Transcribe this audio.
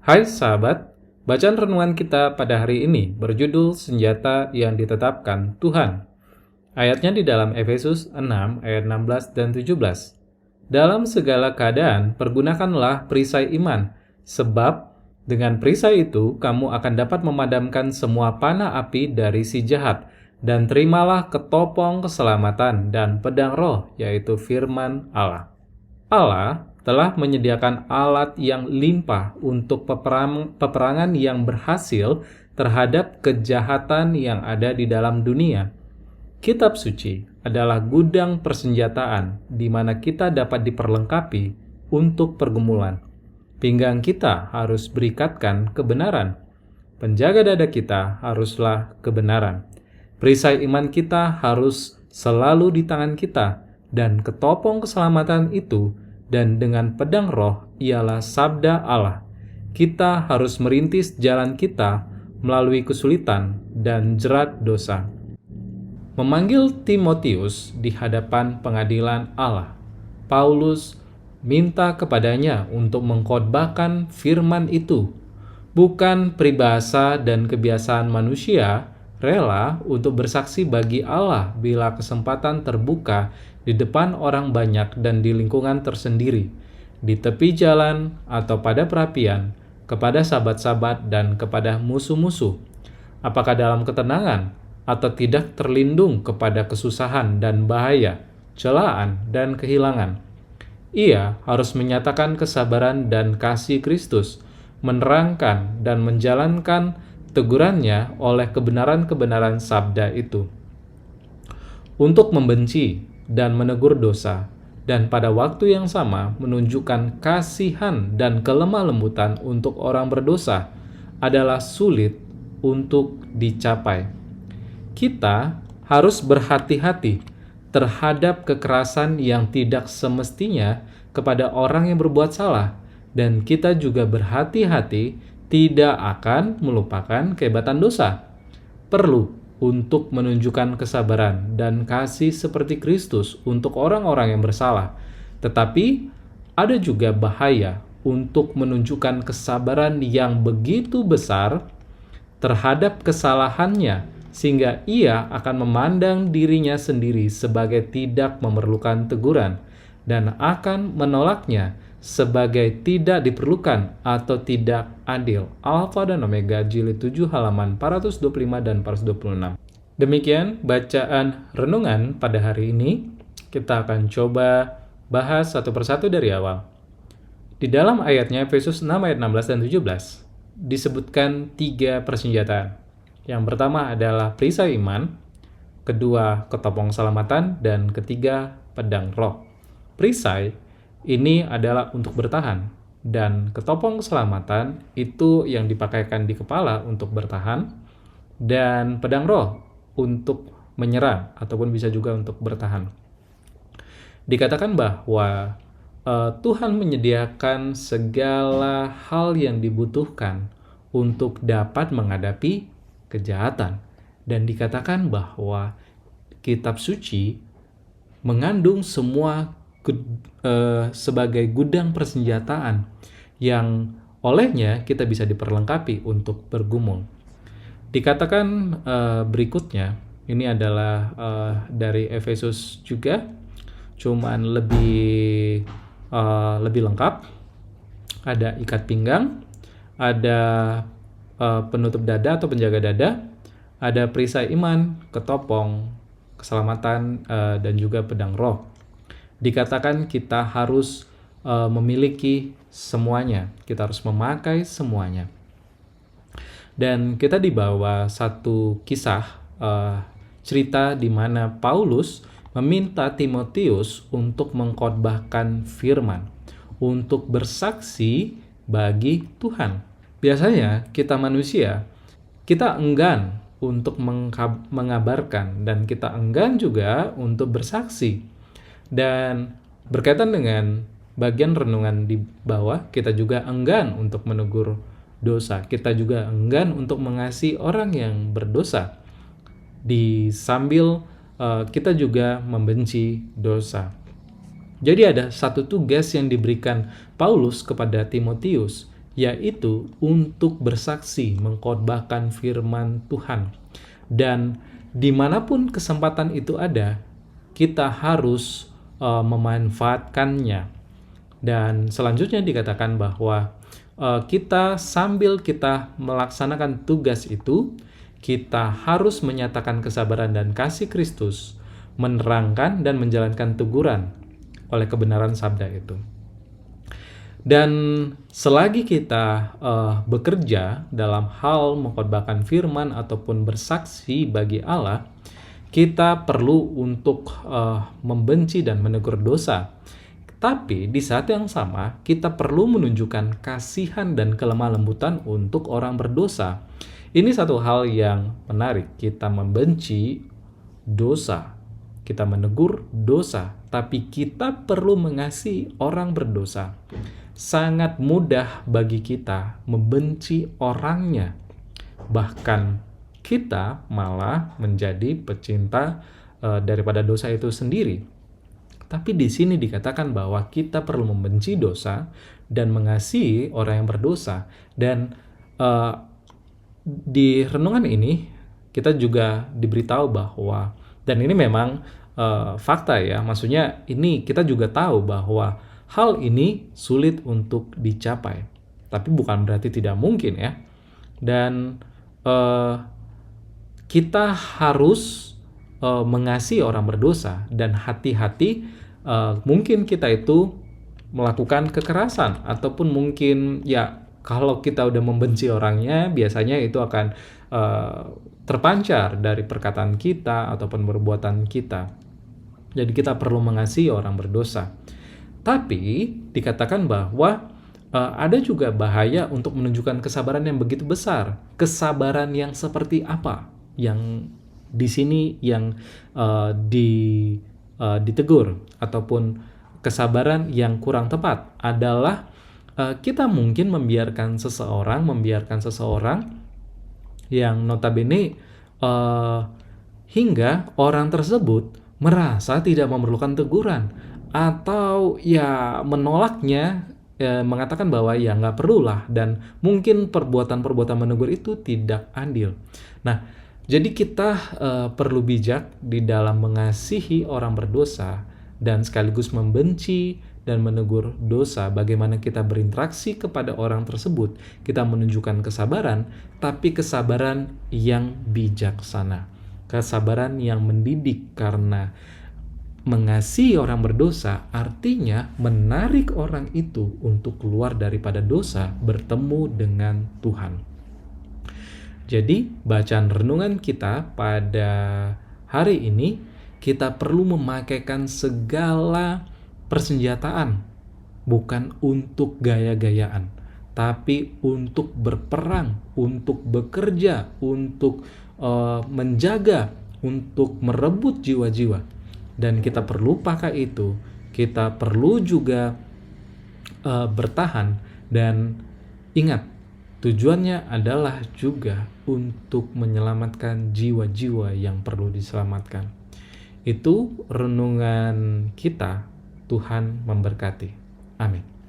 Hai sahabat, bacaan renungan kita pada hari ini berjudul Senjata yang Ditetapkan Tuhan. Ayatnya di dalam Efesus 6 ayat 16 dan 17. Dalam segala keadaan, pergunakanlah perisai iman, sebab dengan perisai itu kamu akan dapat memadamkan semua panah api dari si jahat, dan terimalah ketopong keselamatan dan pedang roh, yaitu firman Allah. Allah telah menyediakan alat yang limpah untuk peperangan yang berhasil terhadap kejahatan yang ada di dalam dunia. Kitab suci adalah gudang persenjataan di mana kita dapat diperlengkapi untuk pergumulan. Pinggang kita harus berikatkan kebenaran. Penjaga dada kita haruslah kebenaran. Perisai iman kita harus selalu di tangan kita, dan ketopong keselamatan itu dan dengan pedang roh ialah sabda Allah. Kita harus merintis jalan kita melalui kesulitan dan jerat dosa. Memanggil Timotius di hadapan pengadilan Allah, Paulus minta kepadanya untuk mengkhotbahkan firman itu, bukan peribahasa dan kebiasaan manusia, rela untuk bersaksi bagi Allah bila kesempatan terbuka di depan orang banyak dan di lingkungan tersendiri, di tepi jalan atau pada perapian, kepada sahabat-sahabat dan kepada musuh-musuh. Apakah dalam ketenangan atau tidak terlindung kepada kesusahan dan bahaya, celaan dan kehilangan. Ia harus menyatakan kesabaran dan kasih Kristus, menerangkan dan menjalankan tegurannya oleh kebenaran-kebenaran sabda itu. Untuk membenci dan menegur dosa, dan pada waktu yang sama menunjukkan kasihan dan kelemah lembutan untuk orang berdosa adalah sulit untuk dicapai. Kita harus berhati-hati terhadap kekerasan yang tidak semestinya kepada orang yang berbuat salah, dan kita juga berhati-hati tidak akan melupakan kehebatan dosa. Perlu untuk menunjukkan kesabaran dan kasih seperti Kristus untuk orang-orang yang bersalah. Tetapi ada juga bahaya untuk menunjukkan kesabaran yang begitu besar terhadap kesalahannya, sehingga ia akan memandang dirinya sendiri sebagai tidak memerlukan teguran dan akan menolaknya sebagai tidak diperlukan atau tidak adil. Alfa dan Omega jilid 7 halaman 425 dan 426. Demikian bacaan renungan pada hari ini. Kita akan coba bahas satu persatu dari awal. Di dalam ayatnya Efesus 6 ayat 16 dan 17 disebutkan 3 persenjataan. Yang pertama adalah perisai iman, kedua ketopong keselamatan, dan ketiga pedang roh. Perisai ini adalah untuk bertahan, dan ketopong keselamatan itu yang dipakaikan di kepala untuk bertahan, dan pedang roh untuk menyerang ataupun bisa juga untuk bertahan. Dikatakan bahwa Tuhan menyediakan segala hal yang dibutuhkan untuk dapat menghadapi kejahatan, dan dikatakan bahwa kitab suci mengandung semua sebagai gudang persenjataan yang olehnya kita bisa diperlengkapi untuk bergumul. Dikatakan berikutnya, ini adalah dari Efesus juga, cuman lebih lengkap. Ada ikat pinggang, ada penutup dada atau penjaga dada, ada perisai iman, ketopong keselamatan, dan juga pedang roh. Dikatakan kita harus memiliki semuanya, kita harus memakai semuanya. Dan kita dibawa satu kisah cerita di mana Paulus meminta Timotius untuk mengkhotbahkan firman, untuk bersaksi bagi Tuhan. Biasanya kita manusia, kita enggan untuk mengabarkan, dan kita enggan juga untuk bersaksi. Dan berkaitan dengan bagian renungan di bawah, kita juga enggan untuk menegur dosa. Kita juga enggan untuk mengasihi orang yang berdosa. Sambil kita juga membenci dosa. Jadi ada satu tugas yang diberikan Paulus kepada Timotius, yaitu untuk bersaksi, mengkhotbahkan firman Tuhan. Dan dimanapun kesempatan itu ada, kita harus memanfaatkannya. Dan selanjutnya dikatakan bahwa kita sambil kita melaksanakan tugas itu, kita harus menyatakan kesabaran dan kasih Kristus, menerangkan dan menjalankan teguran oleh kebenaran sabda itu. Dan selagi kita bekerja dalam hal mengkhotbahkan firman ataupun bersaksi bagi Allah, kita perlu untuk membenci dan menegur dosa. Tapi di saat yang sama, kita perlu menunjukkan kasihan dan kelemah lembutan untuk orang berdosa. Ini satu hal yang menarik. Kita membenci dosa, kita menegur dosa, tapi kita perlu mengasihi orang berdosa. Sangat mudah bagi kita membenci orangnya. Bahkan kita malah menjadi pecinta daripada dosa itu sendiri. Tapi di sini dikatakan bahwa kita perlu membenci dosa dan mengasihi orang yang berdosa. Dan di renungan ini kita juga diberitahu bahwa, dan ini memang fakta ya, maksudnya ini kita juga tahu bahwa hal ini sulit untuk dicapai. Tapi bukan berarti tidak mungkin ya. Dan kita harus mengasihi orang berdosa dan hati-hati. Mungkin kita itu melakukan kekerasan ataupun mungkin ya kalau kita udah membenci orangnya biasanya itu akan terpancar dari perkataan kita ataupun perbuatan kita. Jadi kita perlu mengasihi orang berdosa. Tapi dikatakan bahwa ada juga bahaya untuk menunjukkan kesabaran yang begitu besar. Kesabaran yang seperti apa? Yang di sini yang ditegur ataupun kesabaran yang kurang tepat adalah kita mungkin membiarkan seseorang yang notabene hingga orang tersebut merasa tidak memerlukan teguran atau ya menolaknya, mengatakan bahwa ya nggak perlulah, dan mungkin perbuatan-perbuatan menegur itu tidak adil. Nah, jadi kita perlu bijak di dalam mengasihi orang berdosa dan sekaligus membenci dan menegur dosa. Bagaimana kita berinteraksi kepada orang tersebut, kita menunjukkan kesabaran, tapi kesabaran yang bijaksana. Kesabaran yang mendidik, karena mengasihi orang berdosa artinya menarik orang itu untuk keluar daripada dosa, bertemu dengan Tuhan. Jadi, bacaan renungan kita pada hari ini, kita perlu memakaikan segala persenjataan, bukan untuk gaya-gayaan, tapi untuk berperang, untuk bekerja, untuk menjaga, untuk merebut jiwa-jiwa. Dan kita perlu pakai itu, kita perlu juga bertahan, dan ingat, tujuannya adalah juga untuk menyelamatkan jiwa-jiwa yang perlu diselamatkan. Itu renungan kita. Tuhan memberkati. Amin.